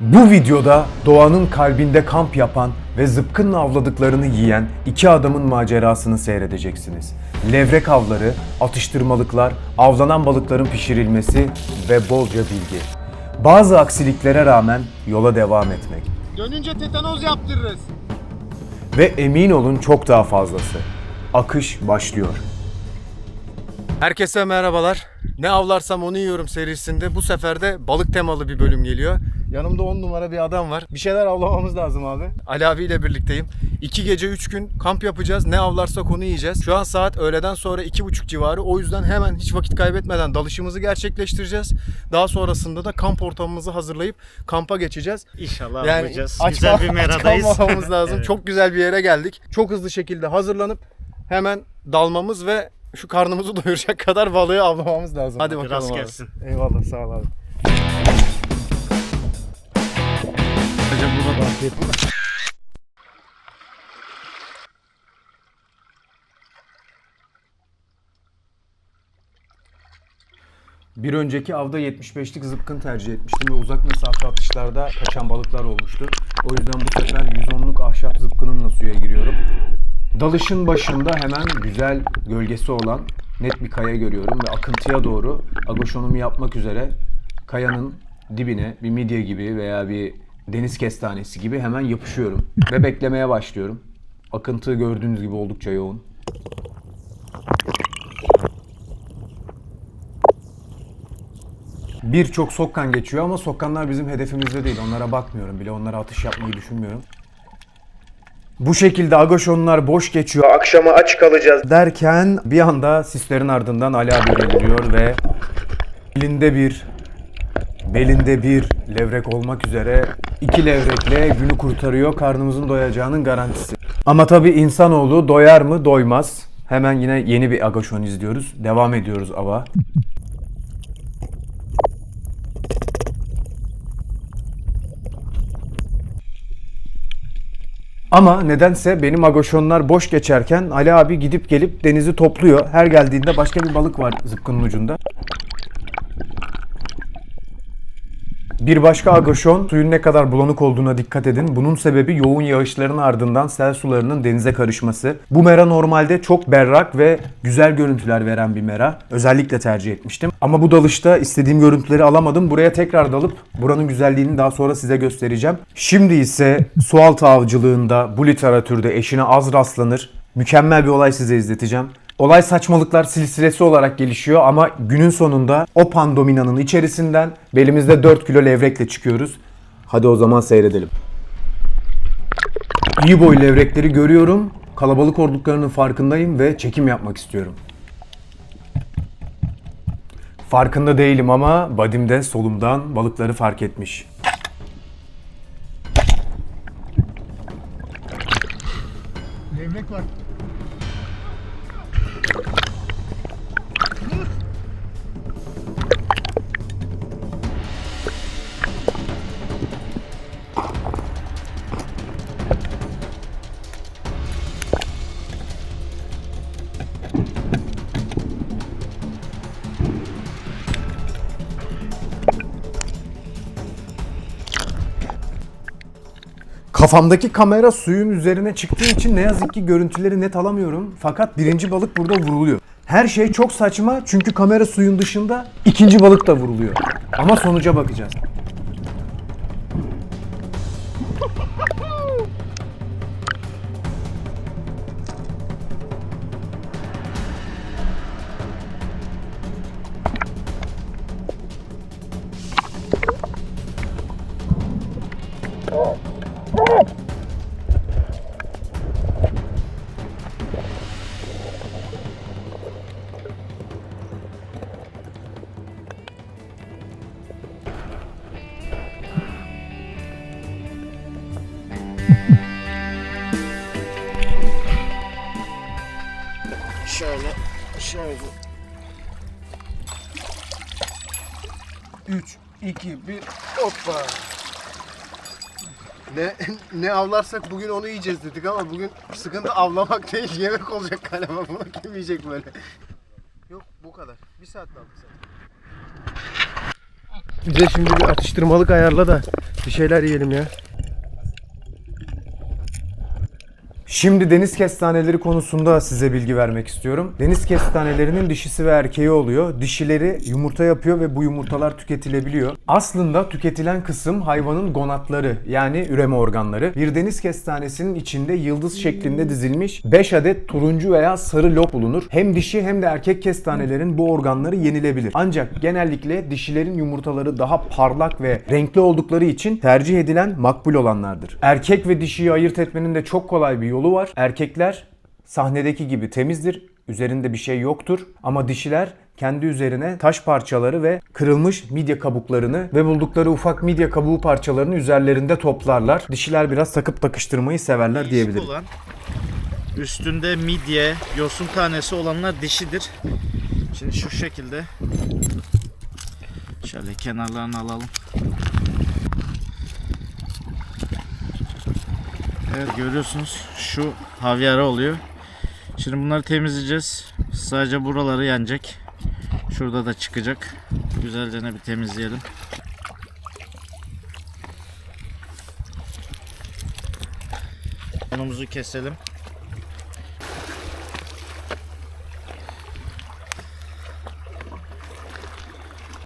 Bu videoda doğanın kalbinde kamp yapan ve zıpkınla avladıklarını yiyen iki adamın macerasını seyredeceksiniz. Levrek avları, atıştırmalıklar, avlanan balıkların pişirilmesi ve bolca bilgi. Bazı aksiliklere rağmen yola devam etmek. Dönünce tetanoz yaptırırız. Ve emin olun çok daha fazlası. Akış başlıyor. Herkese merhabalar. Ne avlarsam onu yiyorum serisinde bu sefer de balık temalı bir bölüm geliyor. Yanımda 10 numara bir adam var. Bir şeyler avlamamız lazım abi. Ali abiyle birlikteyim. 2 gece 3 gün kamp yapacağız. Ne avlarsak onu yiyeceğiz. Şu an saat öğleden sonra 2.30 civarı. O yüzden hemen hiç vakit kaybetmeden dalışımızı gerçekleştireceğiz. Daha sonrasında da kamp ortamımızı hazırlayıp kampa geçeceğiz. İnşallah Yani yapacağız. aç Güzel bir meradayız. Aç kalmamamız lazım. Evet. Çok güzel bir yere geldik. Çok hızlı şekilde hazırlanıp hemen dalmamız ve şu karnımızı doyuracak kadar balığı avlamamız lazım. Hadi bakalım rast abi. gelsin. Eyvallah, sağ ol abi. Hocam buna da afiyet olsun. Bir önceki avda 75'lik zıpkın tercih etmiştim ve uzak mesafe atışlarda kaçan balıklar olmuştu. O yüzden bu sefer 110'luk ahşap zıpkınımla suya giriyorum. Dalışın başında hemen güzel gölgesi olan net bir kaya görüyorum ve akıntıya doğru agoşonumu yapmak üzere kayanın dibine bir midye gibi veya bir deniz kestanesi gibi hemen yapışıyorum ve beklemeye başlıyorum. Akıntı gördüğünüz gibi oldukça yoğun. Birçok sokkan geçiyor ama sokkanlar bizim hedefimizde değil. Onlara bakmıyorum bile. Onlara atış yapmayı düşünmüyorum. Bu şekilde agoşonlar boş geçiyor. Akşama aç kalacağız derken bir anda sislerin ardından Ali abi beliriyor ve belinde bir levrek olmak üzere 2 levrekle günü kurtarıyor. Karnımızın doyacağının garantisi. Ama tabii insanoğlu doyar mı? Doymaz. Hemen yine yeni bir agoşon izliyoruz. Devam ediyoruz ava. Ama nedense benim agoşonlar boş geçerken Ali abi gidip gelip denizi topluyor. Her geldiğinde başka bir balık var zıpkının ucunda. Bir başka agoşon suyun ne kadar bulanık olduğuna dikkat edin. Bunun sebebi yoğun yağışların ardından sel sularının denize karışması. Bu mera normalde çok berrak ve güzel görüntüler veren bir mera. Özellikle tercih etmiştim. Ama bu dalışta istediğim görüntüleri alamadım. Buraya tekrar dalıp buranın güzelliğini daha sonra size göstereceğim. Şimdi ise sualtı avcılığında bu literatürde eşine az rastlanır. Mükemmel bir olay size izleteceğim. Olay saçmalıklar silsilesi olarak gelişiyor ama günün sonunda o pandominanın içerisinden belimizde 4 kilo levrekle çıkıyoruz. Hadi o zaman seyredelim. İyi boy levrekleri görüyorum. Kalabalık olduklarının farkındayım ve çekim yapmak istiyorum. Farkında değilim ama badimde solumdan balıkları fark etmiş. Levrek var. Kafamdaki kamera suyun üzerine çıktığı için ne yazık ki görüntüleri net alamıyorum. Fakat birinci balık burada vuruluyor. Her şey çok saçma çünkü kamera suyun dışında ikinci balık da vuruluyor. Ama sonuca bakacağız. Şöyle. 3, 2, 1, hoppa. Ne avlarsak bugün onu yiyeceğiz dedik ama bugün sıkıntı avlamak değil, yemek olacak galiba. Bunu kim yiyecek böyle? Yok bu kadar. Bir saat aldık zaten. Bize şimdi bir atıştırmalık ayarla da bir şeyler yiyelim ya. Şimdi deniz kestaneleri konusunda size bilgi vermek istiyorum. Deniz kestanelerinin dişisi ve erkeği oluyor. Dişileri yumurta yapıyor ve bu yumurtalar tüketilebiliyor. Aslında tüketilen kısım hayvanın gonatları, yani üreme organları. Bir deniz kestanesinin içinde yıldız şeklinde dizilmiş 5 adet turuncu veya sarı lob bulunur. Hem dişi hem de erkek kestanelerin bu organları yenilebilir. Ancak genellikle dişilerin yumurtaları daha parlak ve renkli oldukları için tercih edilen makbul olanlardır. Erkek ve dişiyi ayırt etmenin de çok kolay bir yolu var. Erkekler sahnedeki gibi temizdir. Üzerinde bir şey yoktur. Ama dişiler kendi üzerine taş parçaları ve kırılmış midye kabuklarını ve buldukları ufak midye kabuğu parçalarını üzerlerinde toplarlar. Dişiler biraz takıp takıştırmayı severler diyebilirim. Olan, üstünde midye, yosun tanesi olanlar dişidir. Şimdi şu şekilde şöyle kenarlarını alalım. Evet, görüyorsunuz şu havyara oluyor. Şimdi bunları temizleyeceğiz. Sadece buraları yenecek. Şurada da çıkacak. Güzelce bir temizleyelim. Onumuzu keselim.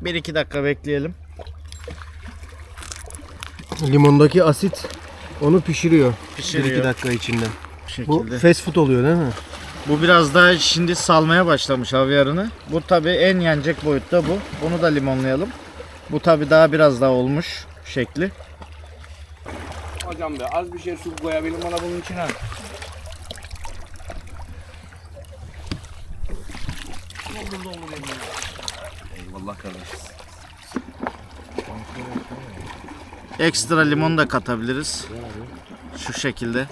Bir iki dakika bekleyelim. Limondaki asit onu pişiriyor. Pişiriyor. 1-2 dakika içinde. Bu Bu şekilde. fast food oluyor değil mi? Bu biraz daha şimdi salmaya başlamış havyarını. Bu tabi en yenecek boyutta bu. Bunu da limonlayalım. Bu tabi daha biraz daha olmuş şekli. Hocam be az bir şey su koyabilirim bana bunun içine. Eyvallah kardeşim. Ekstra limon da katabiliriz. Şu şekilde.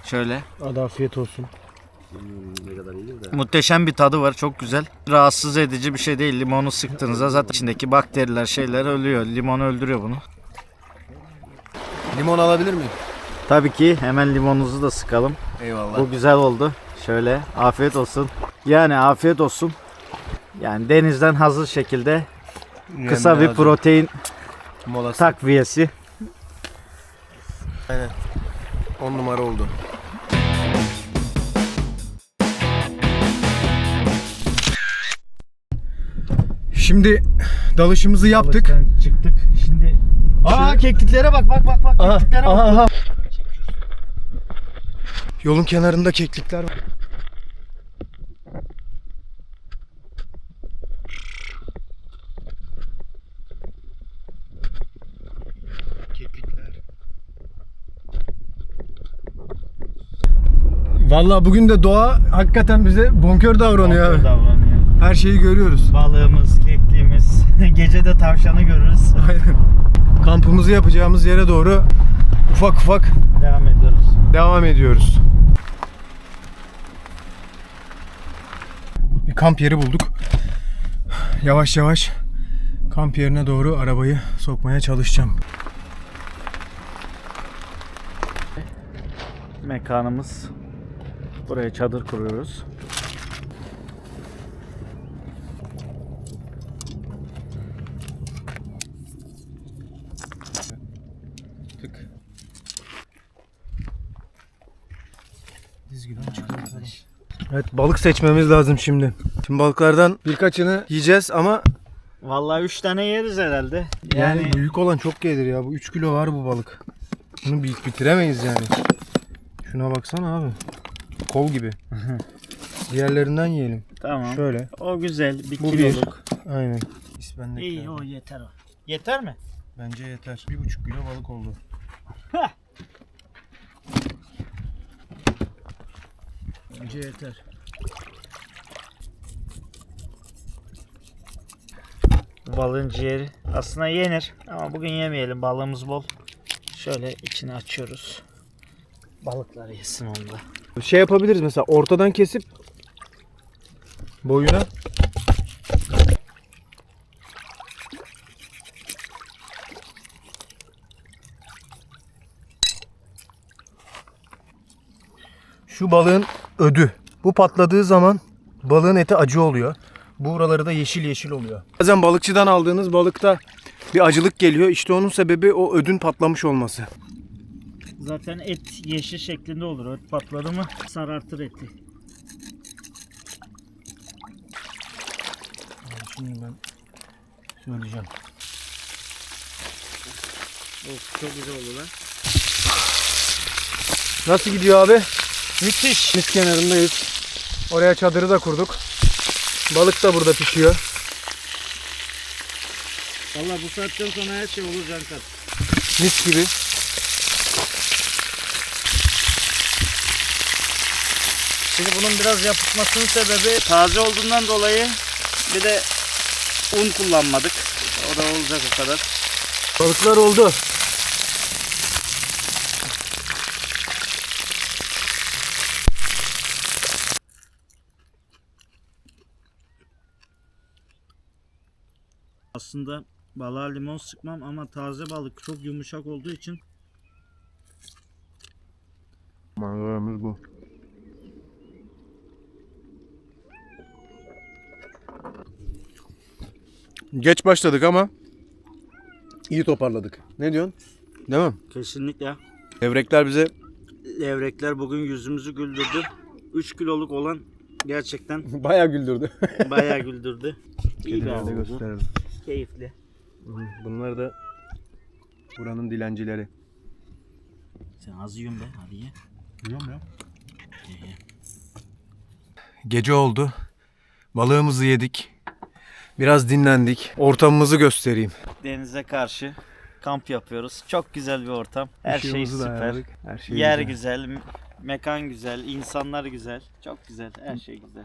Şöyle. Hadi afiyet olsun. Muhteşem bir tadı var. Çok güzel. Rahatsız edici bir şey değil. Limonu sıktığınızda zaten içindeki bakteriler şeyler ölüyor. Limon öldürüyor bunu. Limon alabilir miyim? Tabii ki hemen limonunuzu da sıkalım. Eyvallah. Bu güzel oldu. Şöyle afiyet olsun. Yani afiyet olsun. Yani denizden hazır şekilde kısa bir protein molası. takviyesi. Aynen. 10 numara oldu. Şimdi dalışımızı yaptık. Çıktık. Şimdi kekliklere bak. Kekliklere bak. Aha. Yolun kenarında keklikler var. Keklikler. Vallahi bugün de doğa hakikaten bize bonkör davranıyor abi. Her şeyi görüyoruz. Balığımız, kekliğimiz, gece de tavşanı görürüz. Aynen. Kampımızı yapacağımız yere doğru ufak ufak devam ediyoruz. Bir kamp yeri bulduk. Yavaş yavaş kamp yerine doğru arabayı sokmaya çalışacağım. Mekanımız. Buraya çadır kuruyoruz. Evet, balık seçmemiz lazım şimdi. Şimdi balıklardan birkaçını yiyeceğiz ama Vallahi 3 tane yeriz herhalde. yani büyük olan çok gelir ya. Bu 3 kilo var bu balık. Bunu bitiremeyiz yani. Şuna baksana abi. Kol gibi. Diğerlerinden yiyelim. Tamam. Şöyle. O güzel. Bir Bu kiloluk. Aynen. İspendik İyi, o yeter o. Yeter mi? Bence yeter. 1,5 kilo balık oldu. Bence yeter. Balığın ciğeri aslında yenir ama bugün yemeyelim, balığımız bol. Şöyle içini açıyoruz. Balıklar yesin onu da. Şey yapabiliriz mesela, ortadan kesip boyuna şu balığın ödü. Bu patladığı zaman balığın eti acı oluyor. Buraları da yeşil yeşil oluyor. Bazen balıkçıdan aldığınız balıkta bir acılık geliyor. İşte onun sebebi o ödün patlamış olması. Zaten et yeşil şeklinde olur. Et patladı mı sarartır eti. Şimdi ben söyleyeceğim. Of, çok güzel oldu lan. Nasıl gidiyor abi? Müthiş. Deniz kenarındayız. Oraya çadırı da kurduk. Balık da burada pişiyor. Valla bu saatten sonra her şey olur Cankat. Mis gibi. Şimdi bunun biraz yapışmasının sebebi taze olduğundan dolayı bir de un kullanmadık. O da olacak o kadar. Balıklar oldu. Aslında balığa limon sıkmam ama taze balık çok yumuşak olduğu için Manzaramız bu. Geç başladık ama iyi toparladık. Ne diyorsun? Değil mi? kesinlikle. Levrekler bize Levrekler bugün yüzümüzü güldürdü. 3 kiloluk olan gerçekten bayağı güldürdü. bayağı güldürdü. İyi bir Kedileri av de oldu. gösterelim. Keyifli. Bunlar da buranın dilencileri. Sen az yiyorsun be, hadi ye. Biliyorum ya. Gece oldu. Balığımızı yedik. Biraz dinlendik. Ortamımızı göstereyim. Denize karşı kamp yapıyoruz. Çok güzel bir ortam. Her şey Işığımızı da süper. ayarladık. Her şey Yer güzel. güzel, mekan güzel, insanlar güzel. Çok güzel, her şey güzel.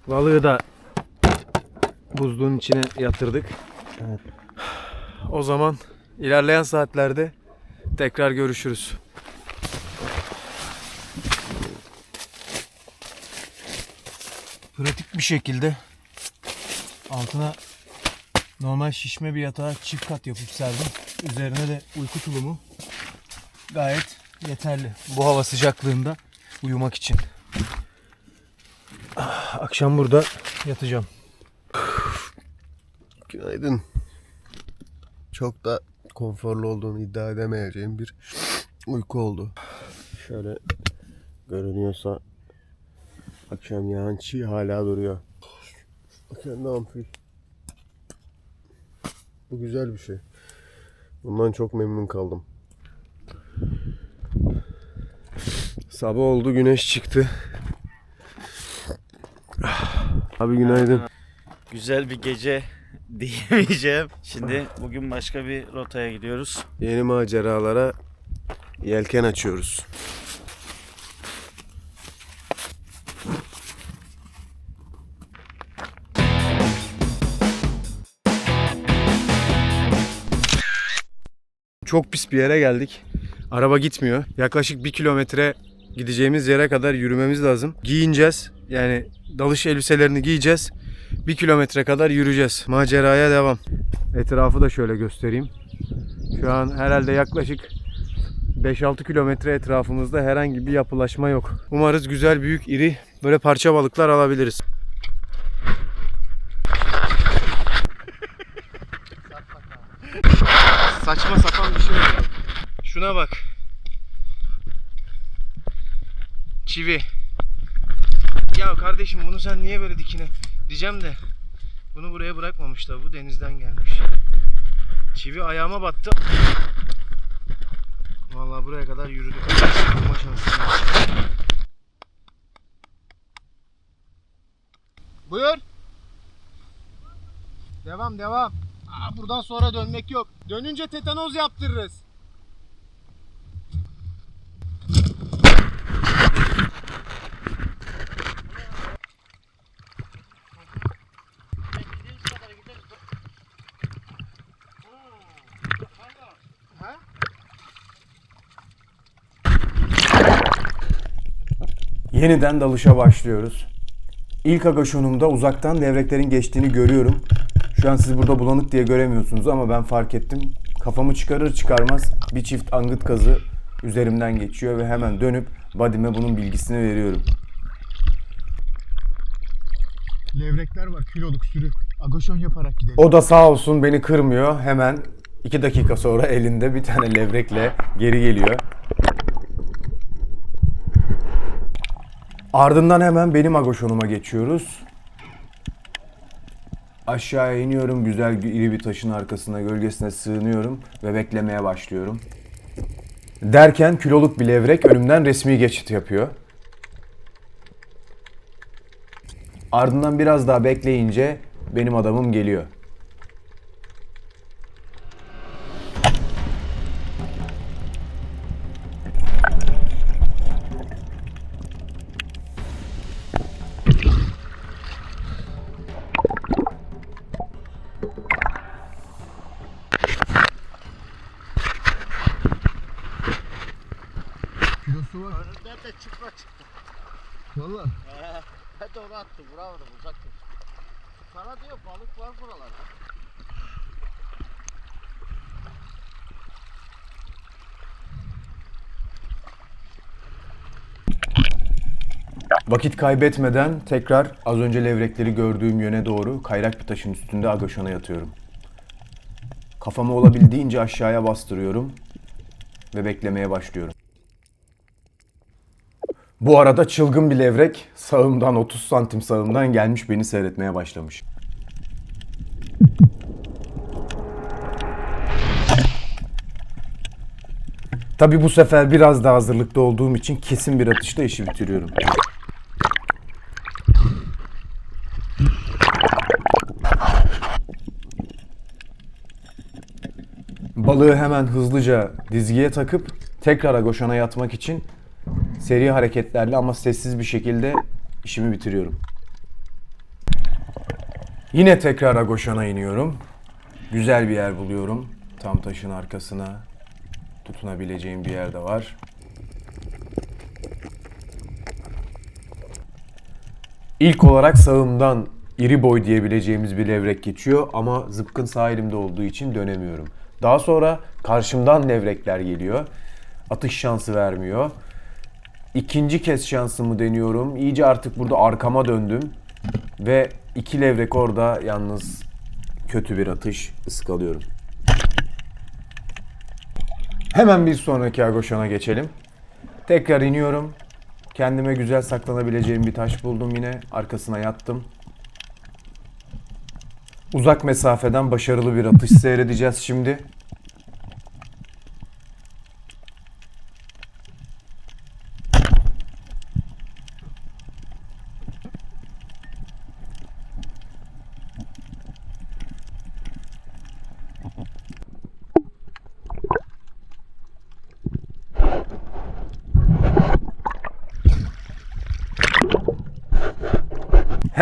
Balığı da buzluğun içine yatırdık. Evet. O zaman ilerleyen saatlerde tekrar görüşürüz. Pratik bir şekilde altına normal şişme bir yatağa çift kat yapıp serdim. Üzerine de uyku tulumu gayet yeterli. Bu hava sıcaklığında uyumak için. Akşam burada yatacağım. Günaydın. Çok da konforlu olduğunu iddia edemeyeceğim bir uyku oldu. Şöyle görünüyorsa akşam yağan çiğ hala duruyor. Kendi ampul. Bu güzel bir şey. Bundan çok memnun kaldım. Sabah oldu, güneş çıktı. Abi günaydın. Güzel bir gece diyemeyeceğim. Şimdi bugün başka bir rotaya gidiyoruz. Yeni maceralara yelken açıyoruz. Çok pis bir yere geldik. Araba gitmiyor. Yaklaşık 1 kilometre gideceğimiz yere kadar yürümemiz lazım. Giyineceğiz. Yani dalış elbiselerini giyeceğiz. 1 kilometre kadar yürüyeceğiz. Maceraya devam. Etrafı da şöyle göstereyim. Şu an herhalde yaklaşık 5-6 kilometre etrafımızda herhangi bir yapılaşma yok. Umarız güzel, büyük, iri böyle parça balıklar alabiliriz. Saçma sapan bir şey oldu. Şuna bak. Çivi. Ya kardeşim bunu sen niye böyle dikine diyeceğim de bunu buraya bırakmamışlar. Bu denizden gelmiş. Çivi ayağıma battı. Vallahi buraya kadar yürüdük. Bulma şansım yok. Buyur. Devam devam. Buradan sonra dönmek yok. Dönünce tetanoz yaptırırız. Yeniden dalışa başlıyoruz. İlk agaşonumda uzaktan levreklerin geçtiğini görüyorum. Şu an siz burada bulanık diye göremiyorsunuz ama ben fark ettim. Kafamı çıkarır çıkarmaz bir çift angıt kazı üzerimden geçiyor ve hemen dönüp body'me bunun bilgisini veriyorum. Levrekler var, kiloluk sürü. Agoşon yaparak gidelim. O da sağ olsun beni kırmıyor. Hemen 2 dakika sonra elinde bir tane levrekle geri geliyor. Ardından hemen benim agoşonuma geçiyoruz. Aşağıya iniyorum. Güzel iri bir taşın arkasına, gölgesine sığınıyorum ve beklemeye başlıyorum. Derken kiloluk bir levrek önümden resmi geçit yapıyor. Ardından biraz daha bekleyince benim adamım geliyor. Kilosu var. Önümden de çıkma çıktı. Valla. Hadi onu attı. Bravo, uzak tut. Sana diyor balık var buralarda. Vakit kaybetmeden tekrar az önce levrekleri gördüğüm yöne doğru kayrak bir taşın üstünde agoşona yatıyorum. Kafamı olabildiğince aşağıya bastırıyorum ve beklemeye başlıyorum. Bu arada çılgın bir levrek sağımdan 30 santim sağımdan gelmiş beni seyretmeye başlamış. Tabi bu sefer biraz daha hazırlıklı olduğum için kesin bir atışta işi bitiriyorum. Balığı hemen hızlıca dizgiye takıp tekrar agoşona yatmak için seri hareketlerle ama sessiz bir şekilde işimi bitiriyorum. Yine tekrar agoşona iniyorum. Güzel bir yer buluyorum. Tam taşın arkasına tutunabileceğim bir yer de var. İlk olarak sağımdan iri boy diyebileceğimiz bir levrek geçiyor ama zıpkın sağ elimde olduğu için dönemiyorum. Daha sonra karşımdan levrekler geliyor. Atış şansı vermiyor. İkinci kez şansımı deniyorum. İyice artık burada arkama döndüm. Ve 2 levrek orada yalnız kötü bir atış ıskalıyorum. Hemen bir sonraki agoşona geçelim. Tekrar iniyorum. Kendime güzel saklanabileceğim bir taş buldum yine. Arkasına yattım. Uzak mesafeden başarılı bir atış seyredeceğiz şimdi.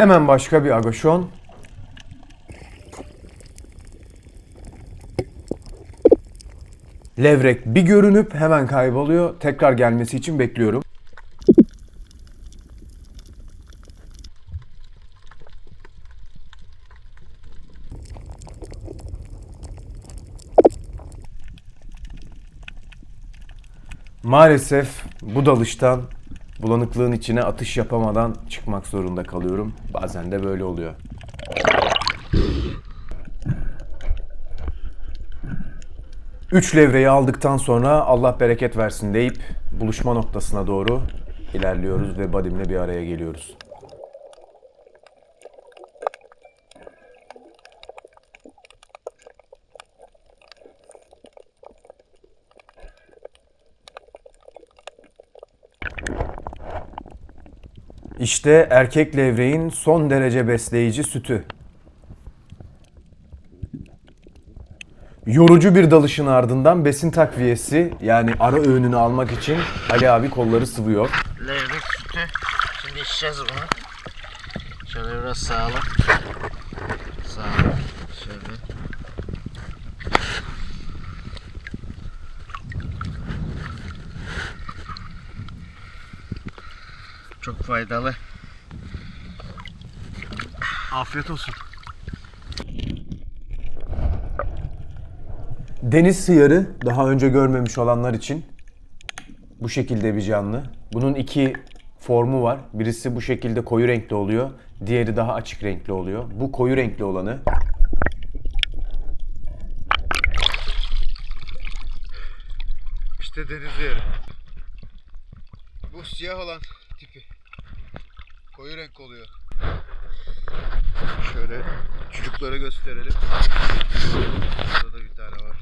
Hemen başka bir agoşon. Levrek bir görünüp hemen kayboluyor. Tekrar gelmesi için bekliyorum. Maalesef bu dalıştan bulanıklığın içine atış yapamadan çıkmak zorunda kalıyorum. Bazen de böyle oluyor. Üç levreyi aldıktan sonra Allah bereket versin deyip buluşma noktasına doğru ilerliyoruz ve Badim'le bir araya geliyoruz. İşte erkek levreğin son derece besleyici sütü. Yorucu bir dalışın ardından besin takviyesi yani ara öğününü almak için Ali abi kolları sıvıyor. Levrek sütü. Şimdi içeceğiz bunu. Şöyle biraz sağlam. Sağlam. Şöyle. Çok faydalı. Afiyet olsun. Deniz sıyarı daha önce görmemiş olanlar için bu şekilde bir canlı. Bunun 2 formu var. Birisi bu şekilde koyu renkli oluyor. Diğeri daha açık renkli oluyor. Bu koyu renkli olanı İşte deniz yeri. Bu siyah olan tipi. Koyu renk oluyor. Şöyle çocuklara gösterelim. Burada da bir tane var.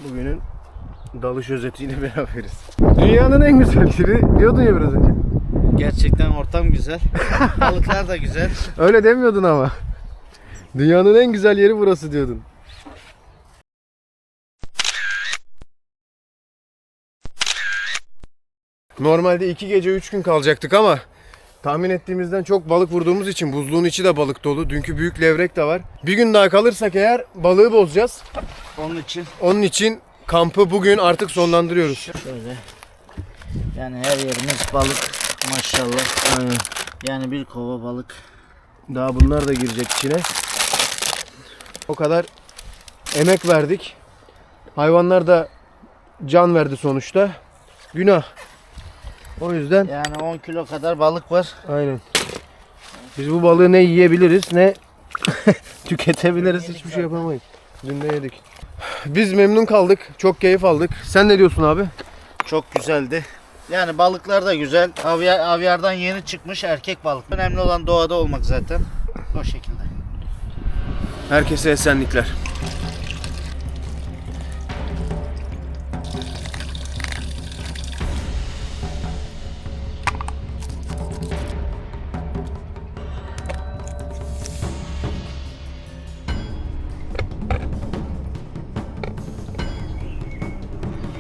Bugünün dalış özetiyle beraberiz. Dünyanın en güzel yeri diyordun ya biraz önce. Gerçekten ortam güzel. Balıklar da güzel. Öyle demiyordun ama. Dünyanın en güzel yeri burası diyordun. Normalde 2 gece 3 gün kalacaktık ama tahmin ettiğimizden çok balık vurduğumuz için buzluğun içi de balık dolu. Dünkü büyük levrek de var. Bir gün daha kalırsak eğer balığı bozacağız. Onun için kampı bugün artık sonlandırıyoruz. Şöyle. Yani her yerimiz balık maşallah. Aynen. Yani bir kova balık. Daha bunlar da girecek içine. O kadar emek verdik. Hayvanlar da can verdi sonuçta. Günah. O yüzden Yani 10 kilo kadar balık var. aynen. Biz bu balığı ne yiyebiliriz ne tüketebiliriz. Hiçbir şey yapamayız. Dün de yedik. Biz memnun kaldık. Çok keyif aldık. Sen ne diyorsun abi? Çok güzeldi. Yani balıklar da güzel. Avyardan yeni çıkmış erkek balık. Önemli olan doğada olmak zaten. O şekilde. Herkese esenlikler.